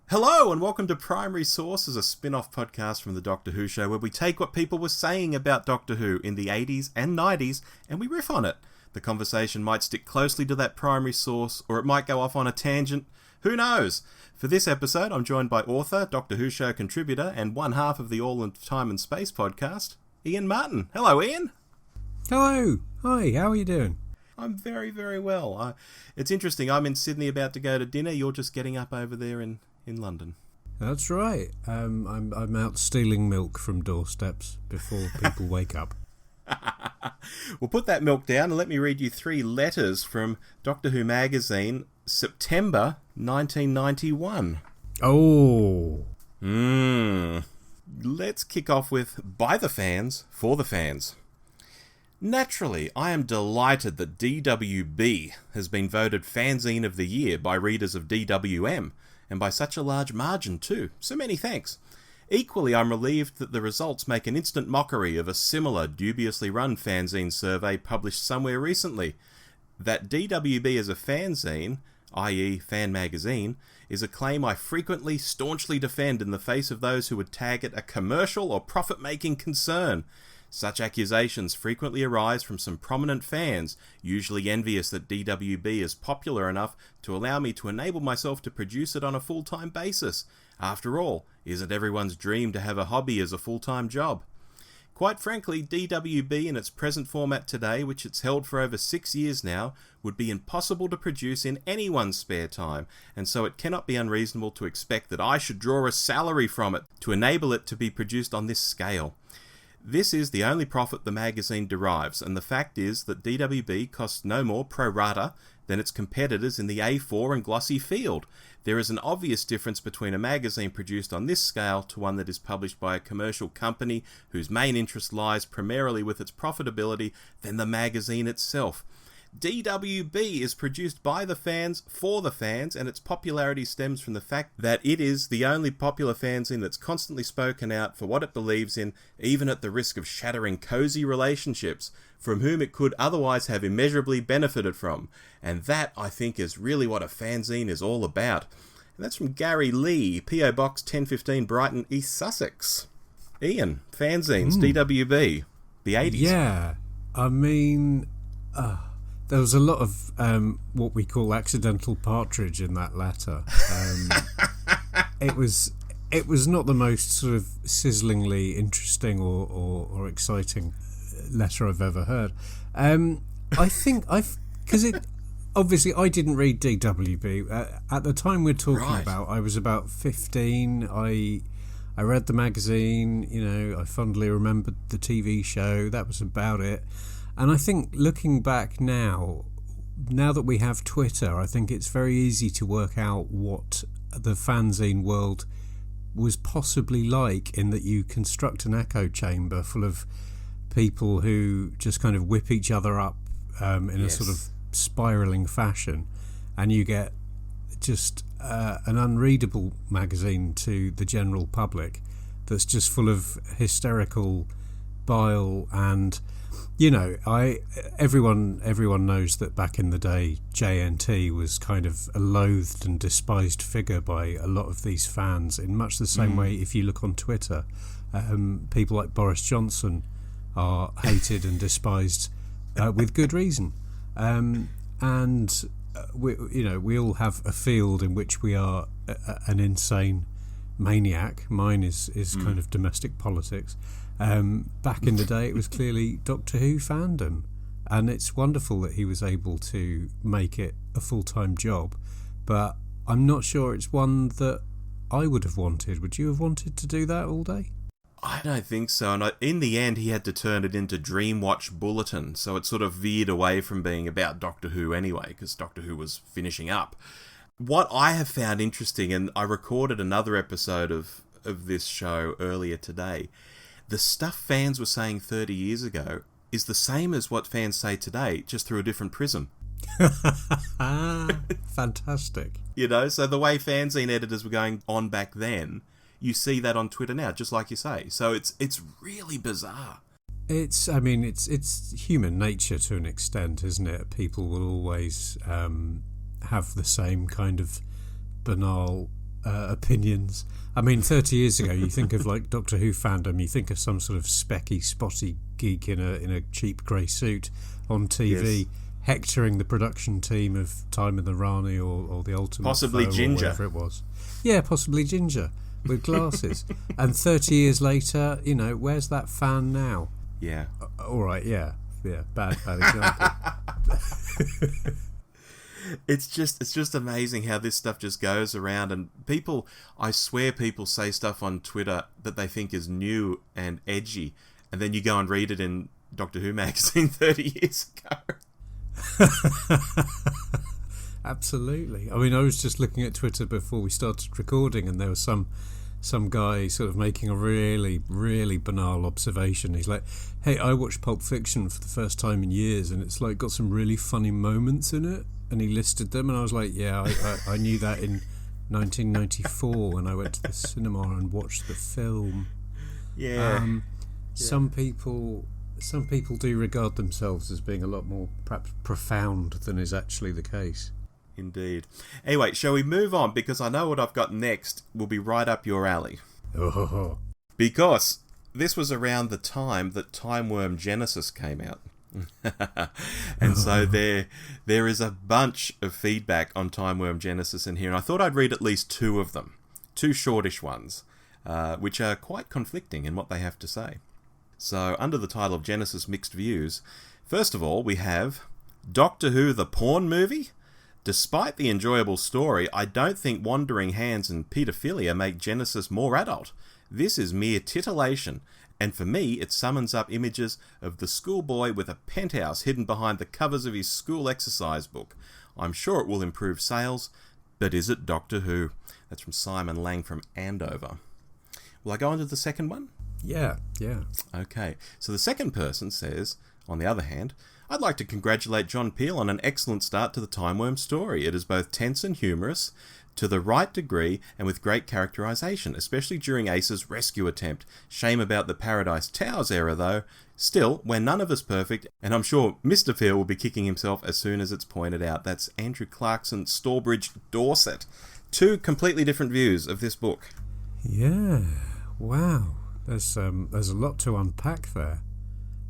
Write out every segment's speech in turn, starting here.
Hello and welcome to Primary Source, a spin-off podcast from the Doctor Who show where we take what people were saying about Doctor Who in the 80s and 90s and we riff on it. The conversation might stick closely to that primary source or it might go off on a tangent. Who knows? For this episode, I'm joined by author, Doctor Who show contributor and one half of the All in Time and Space podcast, Iain Martin. Hello, Iain. Hello. Hi, how are you doing? I'm very, very well. It's interesting. I'm in Sydney about to go to dinner. You're just getting up over there in London. That's right. I'm out stealing milk from doorsteps before people wake up. We'll put that milk down and let me read you 3 letters from Doctor Who magazine, September 1991. Oh. Let's kick off with By the Fans, for the Fans. Naturally, I am delighted that DWB has been voted Fanzine of the Year by readers of DWM, and by such a large margin too, so many thanks. Equally, I'm relieved that the results make an instant mockery of a similar dubiously run fanzine survey published somewhere recently. That DWB is a fanzine, i.e. fan magazine, is a claim I frequently staunchly defend in the face of those who would tag it a commercial or profit-making concern. Such accusations frequently arise from some prominent fans, usually envious that DWB is popular enough to allow me to enable myself to produce it on a full-time basis. After all, isn't everyone's dream to have a hobby as a full-time job? Quite frankly, DWB in its present format today, which it's held for over 6 years now, would be impossible to produce in anyone's spare time, and so it cannot be unreasonable to expect that I should draw a salary from it to enable it to be produced on this scale. This is the only profit the magazine derives, and the fact is that DWB costs no more pro rata than its competitors in the A4 and glossy field. There is an obvious difference between a magazine produced on this scale to one that is published by a commercial company whose main interest lies primarily with its profitability than the magazine itself. DWB is produced by the fans, for the fans, and its popularity stems from the fact that it is the only popular fanzine that's constantly spoken out for what it believes in, even at the risk of shattering cosy relationships, from whom it could otherwise have immeasurably benefited from. And that, I think, is really what a fanzine is all about. And that's from Gary Lee, P.O. Box 1015, Brighton, East Sussex. Iain, fanzines, DWB, the 80s. Yeah, I mean... there was a lot of what we call accidental partridge in that letter. It was not the most sort of sizzlingly interesting or exciting letter I've ever heard. I think obviously I didn't read DWB at the time we're talking about. I was about 15. I read the magazine. You know, I fondly remembered the TV show. That was about it. And I think looking back now that we have Twitter, I think it's very easy to work out what the fanzine world was possibly like, in that you construct an echo chamber full of people who just kind of whip each other up in a sort of spiralling fashion, and you get just an unreadable magazine to the general public that's just full of hysterical bile. And you know, everyone knows that back in the day, JNT was kind of a loathed and despised figure by a lot of these fans, in much the same way, if you look on Twitter, people like Boris Johnson are hated and despised with good reason. We all have a field in which we are an insane maniac. Mine is kind of domestic politics. Back in the day, it was clearly Doctor Who fandom, and it's wonderful that he was able to make it a full-time job, but I'm not sure it's one that I would have wanted. Would you have wanted to do that all day? I don't think so, and in the end he had to turn it into Dreamwatch Bulletin, so it sort of veered away from being about Doctor Who anyway, because Doctor Who was finishing up. What I have found interesting, and I recorded another episode of this show earlier today, the stuff fans were saying 30 years ago is the same as what fans say today, just through a different prism. Fantastic. You know, so the way fanzine editors were going on back then, you see that on Twitter now, just like you say. So it's really bizarre. It's human nature to an extent, isn't it? People will always have the same kind of banal opinions. I mean, 30 years ago, you think of like Doctor Who fandom, you think of some sort of specky, spotty geek in a cheap grey suit on TV, Yes. hectoring the production team of Time in the Rani or the Ultimate Possibly Foe Ginger. or whatever it was. Yeah, possibly Ginger with glasses. And 30 years later, where's that fan now? Yeah. All right, yeah, bad example. It's just amazing how this stuff just goes around, and I swear people say stuff on Twitter that they think is new and edgy, and then you go and read it in Doctor Who magazine 30 years ago. Absolutely. I mean, I was just looking at Twitter before we started recording, and there was some guy sort of making a really, really banal observation. He's like, hey, I watched Pulp Fiction for the first time in years, and it's like got some really funny moments in it. And he listed them, and I was like, yeah, I knew that in 1994 when I went to the cinema and watched the film. Yeah. Some people do regard themselves as being a lot more perhaps profound than is actually the case. Indeed. Anyway, shall we move on? Because I know what I've got next will be right up your alley. Oh. Because this was around the time that Time Worm Genesis came out. And so there is a bunch of feedback on Time Worm Genesis in here, and I thought I'd read at least two of them. Two shortish ones, which are quite conflicting in what they have to say. So, under the title of Genesis Mixed Views, first of all, we have Doctor Who the Porn Movie? Despite the enjoyable story, I don't think Wandering Hands and paedophilia make Genesis more adult. This is mere titillation, and for me it summons up images of the schoolboy with a penthouse hidden behind the covers of his school exercise book. I'm sure it will improve sales, but is it Doctor Who? That's from Simon Lang from Andover. Will I go on to the second one? Yeah. Okay, so the second person says, on the other hand, I'd like to congratulate John Peel on an excellent start to the Time Worm story. It is both tense and humorous, to the right degree, and with great characterisation, especially during Ace's rescue attempt. Shame about the Paradise Towers era, though. Still, we're none of us perfect, and I'm sure Mr. Peel will be kicking himself as soon as it's pointed out. That's Andrew Clarkson, Stallbridge, Dorset. Two completely different views of this book. Yeah. Wow. There's a lot to unpack there.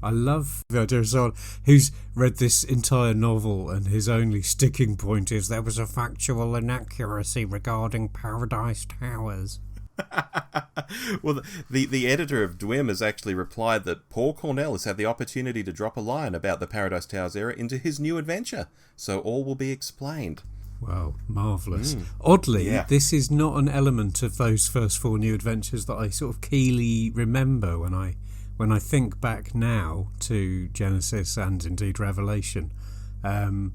I love the idea of someone who's read this entire novel and his only sticking point is there was a factual inaccuracy regarding Paradise Towers. Well, the editor of Dwim has actually replied that Paul Cornell has had the opportunity to drop a line about the Paradise Towers era into his new adventure, so all will be explained. Wow, marvellous. Oddly, Yeah. This is not an element of those first four new adventures that I sort of keenly remember when I think back now to Genesis and indeed Revelation. I'm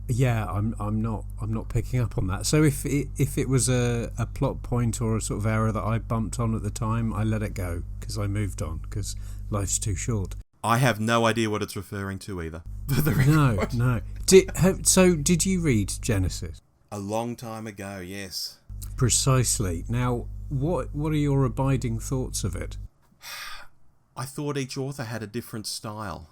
not picking up on that. So if it was a plot point or a sort of error that I bumped on at the time, I let it go because I moved on because life's too short. I have no idea what it's referring to either. For the record. No. Did you read Genesis? A long time ago, yes. Precisely. Now, what are your abiding thoughts of it? I thought each author had a different style,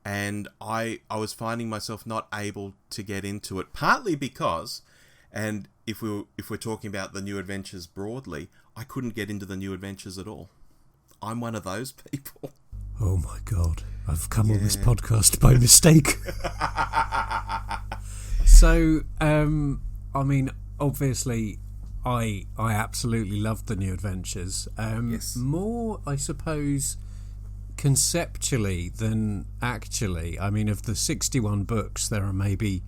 and I was finding myself not able to get into it, partly because, and if we're talking about the New Adventures broadly, I couldn't get into the New Adventures at all. I'm one of those people. Oh my God, I've come on this podcast by mistake. So, I mean, obviously, I absolutely loved the New Adventures. Yes. More, I suppose, conceptually than actually. I mean, of the 61 books, there are maybe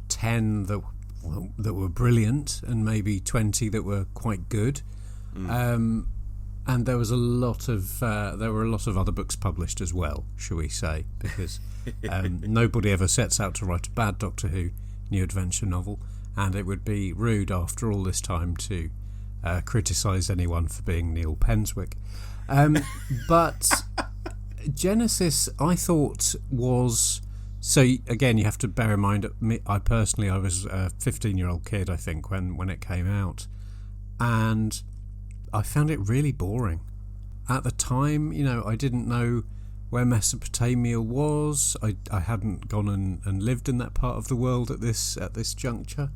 10 that were brilliant, and maybe 20 that were quite good. And there was a lot of other books published as well, shall we say? Because nobody ever sets out to write a bad Doctor Who New Adventure novel, and it would be rude after all this time to criticise anyone for being Neil Penswick. But Genesis, I thought, was... So, again, you have to bear in mind, I was a 15-year-old kid, I think, when it came out. And I found it really boring. At the time, I didn't know where Mesopotamia was. I hadn't gone and lived in that part of the world at this juncture.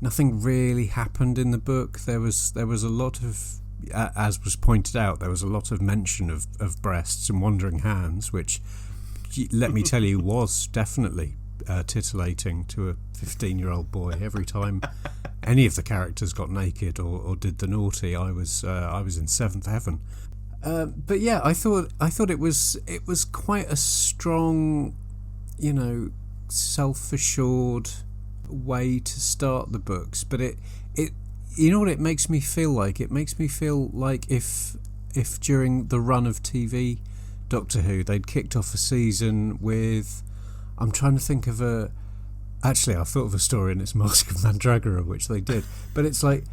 nothing really happened in the book. There was a lot of, as was pointed out, there was a lot of mention of breasts and wandering hands, which, let me tell you, was definitely titillating to a 15-year-old boy. Every time any of the characters got naked or did the naughty, I was in seventh heaven. But yeah, I thought it was quite a strong, self-assured way to start the books. But it you know what it makes me feel like? It makes me feel like if during the run of TV Doctor Who they'd kicked off a season with, I'm trying to think of actually I thought of a story and it's Mask of Mandragora, which they did, but it's like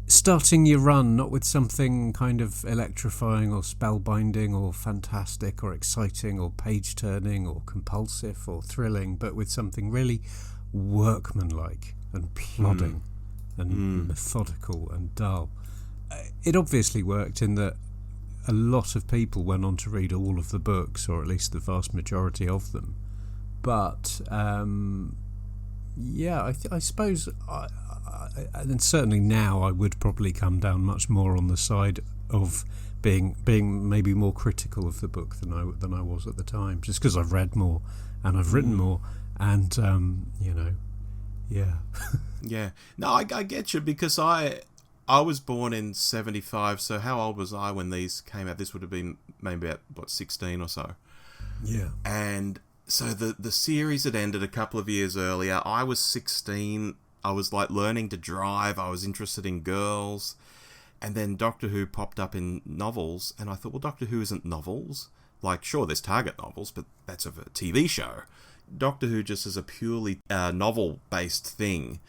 starting your run not with something kind of electrifying or spellbinding or fantastic or exciting or page turning or compulsive or thrilling, but with something really workmanlike and plodding and methodical and dull. It obviously worked in that a lot of people went on to read all of the books, or at least the vast majority of them. But I suppose, and certainly now, I would probably come down much more on the side of being maybe more critical of the book than I was at the time, just because I've read more and I've written more, and yeah. Yeah. No, I get you, because I was born in 75, so how old was I when these came out? This would have been maybe about 16 or so. Yeah. And so the series had ended a couple of years earlier. I was 16. I was like learning to drive. I was interested in girls. And then Doctor Who popped up in novels, and I thought, well, Doctor Who isn't novels. Like, sure, there's Target novels, but that's of a TV show. Doctor Who just is a purely novel-based thing,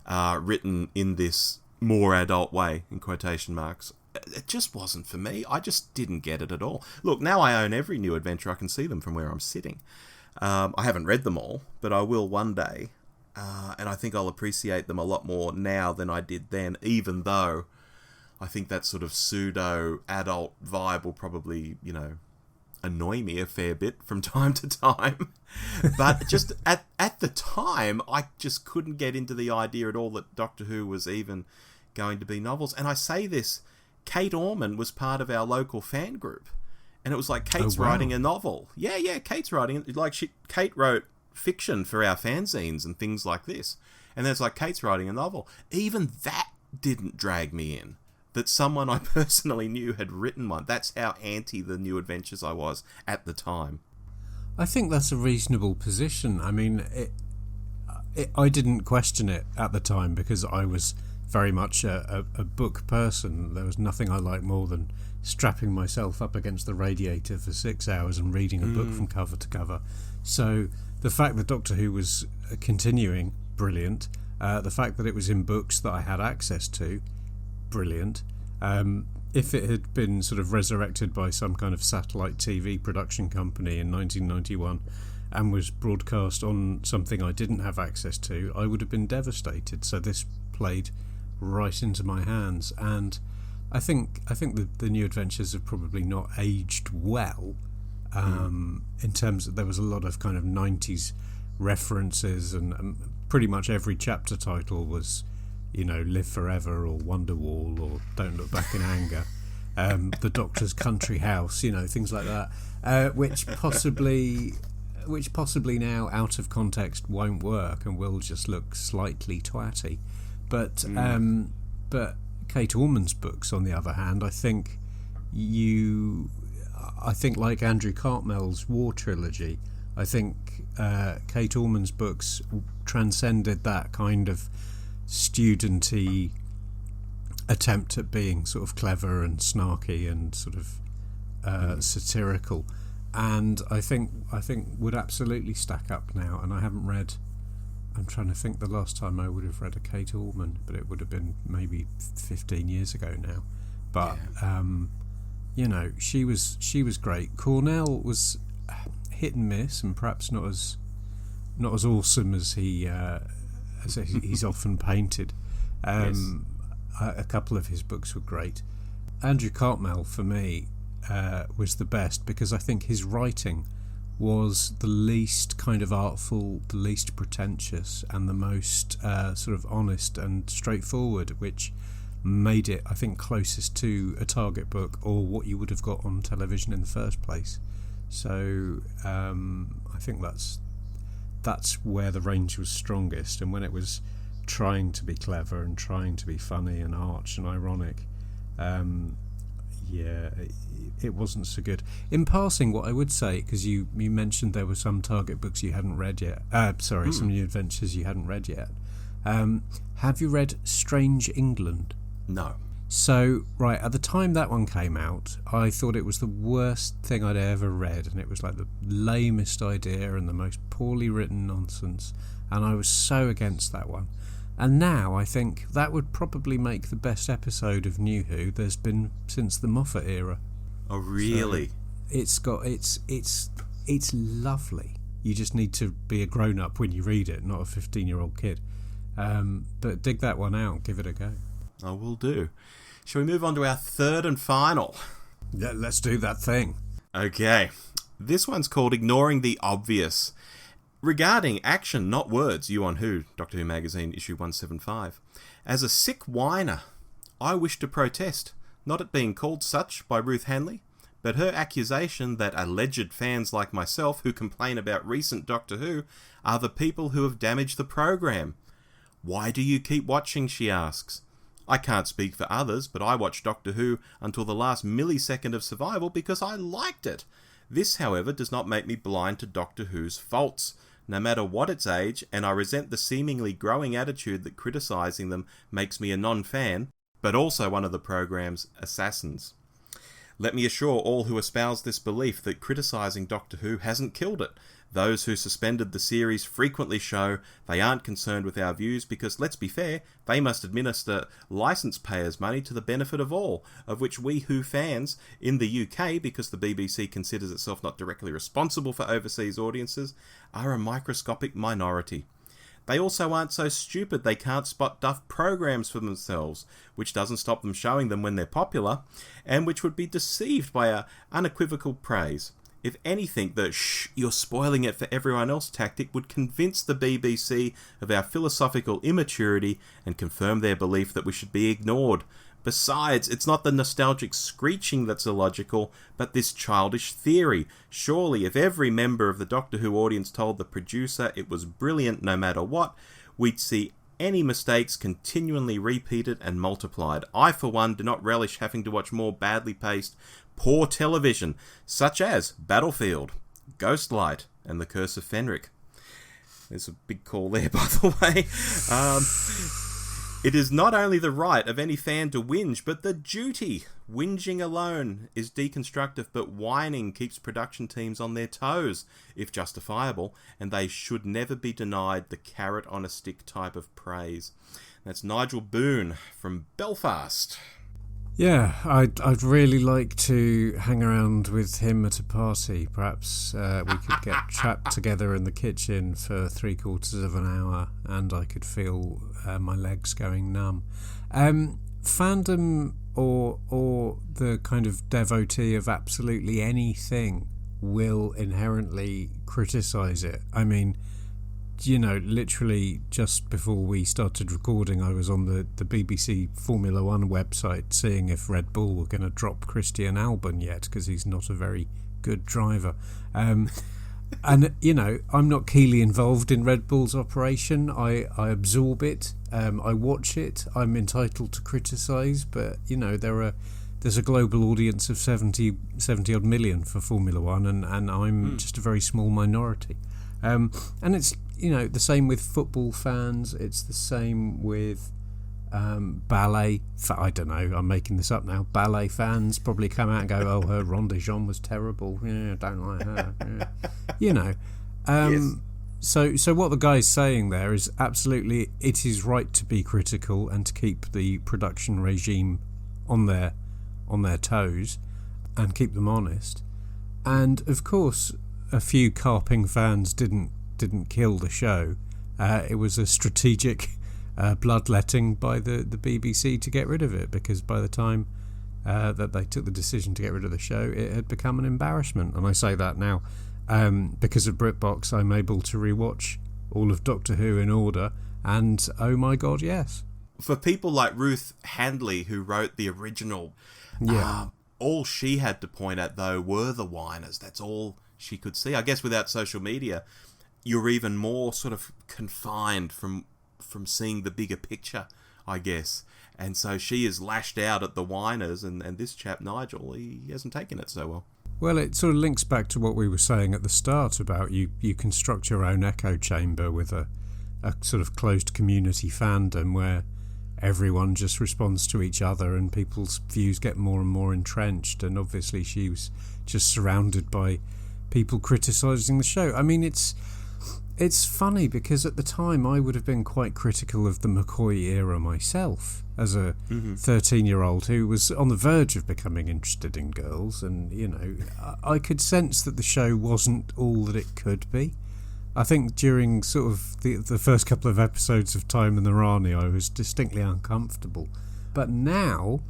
written in this more adult way, in quotation marks. It just wasn't for me. I just didn't get it at all. Look, now I own every new adventure. I can see them from where I'm sitting. I haven't read them all, but I will one day. And I think I'll appreciate them a lot more now than I did then, even though I think that sort of pseudo-adult vibe will probably, annoy me a fair bit from time to time. But just at the time, I just couldn't get into the idea at all that Doctor Who was even going to be novels. And I say this, Kate Orman was part of our local fan group. And it was like, Kate's writing a novel. Yeah, Kate's writing. Kate wrote fiction for our fanzines and things like this. And then it's like, Kate's writing a novel. Even that didn't drag me in. That someone I personally knew had written one. That's how anti the New Adventures I was at the time. I think that's a reasonable position. I mean, I didn't question it at the time because I was very much a book person. There was nothing I liked more than strapping myself up against the radiator for 6 hours and reading a book from cover to cover. So the fact that Doctor Who was continuing, brilliant. The fact that it was in books that I had access to, brilliant. If it had been sort of resurrected by some kind of satellite TV production company in 1991 and was broadcast on something I didn't have access to, I would have been devastated. So this played right into my hands, and I think the New Adventures have probably not aged well, in terms of there was a lot of kind of 90s references, and pretty much every chapter title was, Live Forever or Wonderwall or Don't Look Back in Anger, The Doctor's Country House, things like that, which possibly now out of context won't work and will just look slightly twatty. But Kate Orman's books, on the other hand, I think like Andrew Cartmell's War trilogy, I think Kate Orman's books transcended that kind of studenty attempt at being sort of clever and snarky and sort of satirical, and I think would absolutely stack up now. And I haven't read, I'm trying to think the last time I would have read a Kate Orman, but it would have been maybe 15 years ago now. But she was great. Cornell was hit and miss, and perhaps not as awesome as he's often painted. A couple of his books were great. Andrew Cartmell, for me, was the best, because I think his writing was the least kind of artful, the least pretentious, and the most sort of honest and straightforward, which made it, I think, closest to a Target book or what you would have got on television in the first place. So I think that's where the range was strongest, and when it was trying to be clever and trying to be funny and arch and ironic, it wasn't so good. In passing, what I would say, because you mentioned there were some Target books you hadn't read yet, some New Adventures you hadn't read yet. Have you read Strange England? No. So, right, at the time that one came out, I thought it was the worst thing I'd ever read, and it was like the lamest idea and the most poorly written nonsense, and I was so against that one. And now I think that would probably make the best episode of New Who there's been since the Moffat era. Oh, really? So it's lovely. You just need to be a grown-up when you read it, not a 15-year-old kid. But dig that one out, give it a go. I will do. Shall we move on to our third and final? Yeah, let's do that thing. Okay. This one's called Ignoring the Obvious. Regarding action, not words, You on Who, Doctor Who Magazine, issue 175. As a sick whiner, I wish to protest, not at being called such by Ruth Hanley, but her accusation that alleged fans like myself who complain about recent Doctor Who are the people who have damaged the program. Why do you keep watching, she asks. I can't speak for others, but I watched Doctor Who until the last millisecond of survival because I liked it. This, however, does not make me blind to Doctor Who's faults, no matter what its age, and I resent the seemingly growing attitude that criticising them makes me a non-fan, but also one of the programme's assassins. Let me assure all who espouse this belief that criticising Doctor Who hasn't killed it. Those who suspended the series frequently show they aren't concerned with our views because, let's be fair, they must administer licence payers' money to the benefit of all, of which we Who fans in the UK, because the BBC considers itself not directly responsible for overseas audiences, are a microscopic minority. They also aren't so stupid they can't spot duff programs for themselves, which doesn't stop them showing them when they're popular, and which would be deceived by our unequivocal praise. If anything, the "shh, you're spoiling it for everyone else" tactic would convince the BBC of our philosophical immaturity and confirm their belief that we should be ignored. Besides, it's not the nostalgic screeching that's illogical, but this childish theory. Surely, if every member of the Doctor Who audience told the producer it was brilliant no matter what, we'd see any mistakes continually repeated and multiplied. I, for one, do not relish having to watch more badly paced, poor television, such as Battlefield, Ghostlight, and The Curse of Fenric. There's a big call there, by the way. It is not only the right of any fan to whinge, but the duty. Whinging alone is deconstructive, but whining keeps production teams on their toes, if justifiable, and they should never be denied the carrot on a stick type of praise. That's Nigel Boone from Belfast. Yeah, I'd really like to hang around with him at a party. Perhaps we could get trapped together in the kitchen for 3/4 of an hour, and I could feel my legs going numb. Fandom or the kind of devotee of absolutely anything will inherently criticise it. I mean, you know, literally just before we started recording, I was on the BBC Formula One website seeing if Red Bull were going to drop Christian Albon yet, because he's not a very good driver. And, you know, I'm not keenly involved in Red Bull's operation. I absorb it. I watch it. I'm entitled to criticise, but, you know, there's a global audience of 70 odd million for Formula One, and I'm just a very small minority. And it's, you know, the same with football fans. It's the same with ballet. I don't know, I'm making this up now. Ballet fans probably come out and go, "Oh, her Ronde de Jean was terrible. Yeah, don't like her." Yeah. You know. Yes. So what the guy's saying there is absolutely, it is right to be critical and to keep the production regime on their toes and keep them honest. And of course, a few carping fans didn't kill the show. It was a strategic bloodletting by the BBC to get rid of it, because by the time that they took the decision to get rid of the show, it had become an embarrassment. And I say that now because of BritBox, I'm able to rewatch all of Doctor Who in order, and oh my god, yes. For people like Ruth Handley, who wrote the original, all she had to point at, though, were the whiners. That's all she could see. I guess without social media, you're even more sort of confined from seeing the bigger picture, I guess. And so she is lashed out at the whiners, and this chap, Nigel, he hasn't taken it so well. Well, it sort of links back to what we were saying at the start about you construct your own echo chamber with a sort of closed community fandom where everyone just responds to each other and people's views get more and more entrenched, and obviously she was just surrounded by people criticising the show. I mean, it's funny because at the time I would have been quite critical of the McCoy era myself as a 13-year-old who was on the verge of becoming interested in girls, and I could sense that the show wasn't all that it could be. I think during sort of the first couple of episodes of Time and the Rani, I was distinctly uncomfortable. But now,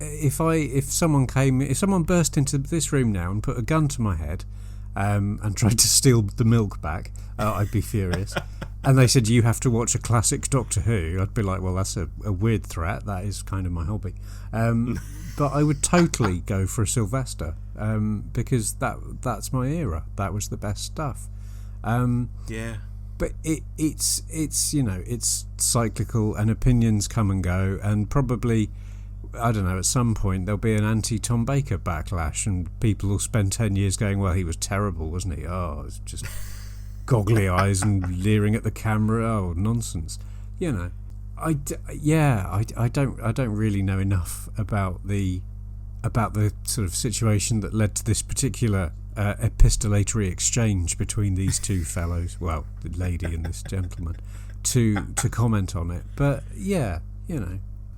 if someone burst into this room now and put a gun to my head and tried to steal the milk back, I'd be furious. And they said, you have to watch a classic Doctor Who. I'd be like, well, that's a weird threat. That is kind of my hobby. But I would totally go for a Sylvester because that's my era. That was the best stuff. But it's cyclical, and opinions come and go, and probably, I don't know, at some point there'll be an anti-Tom Baker backlash, and people will spend 10 years going, well, he was terrible, wasn't he? Oh, it's just goggly eyes and leering at the camera. Oh, nonsense. I don't really know enough about the sort of situation that led to this particular epistolatory exchange between these two fellows, well, the lady and this gentleman, to comment on it. But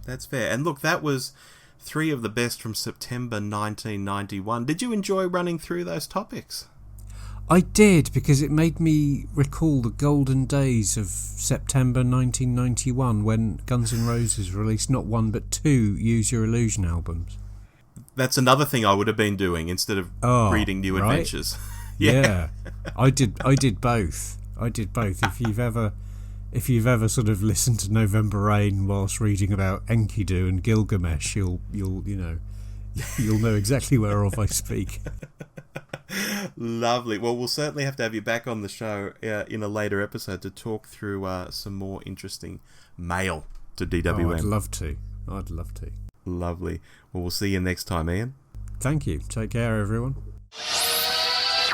that's fair. And look, that was 3 of the best from September 1991. Did you enjoy running through those topics? I did, because it made me recall the golden days of September 1991 when Guns N' Roses released not 1 but 2 Use Your Illusion albums. That's another thing I would have been doing instead of reading New Adventures. Yeah. I did both. If you've ever sort of listened to November Rain whilst reading about Enkidu and Gilgamesh, you'll know exactly whereof I speak. Lovely. Well, we'll certainly have to have you back on the show in a later episode to talk through some more interesting mail to DWM. I'd love to. Lovely. Well, we'll see you next time, Ian. Thank you. Take care, everyone.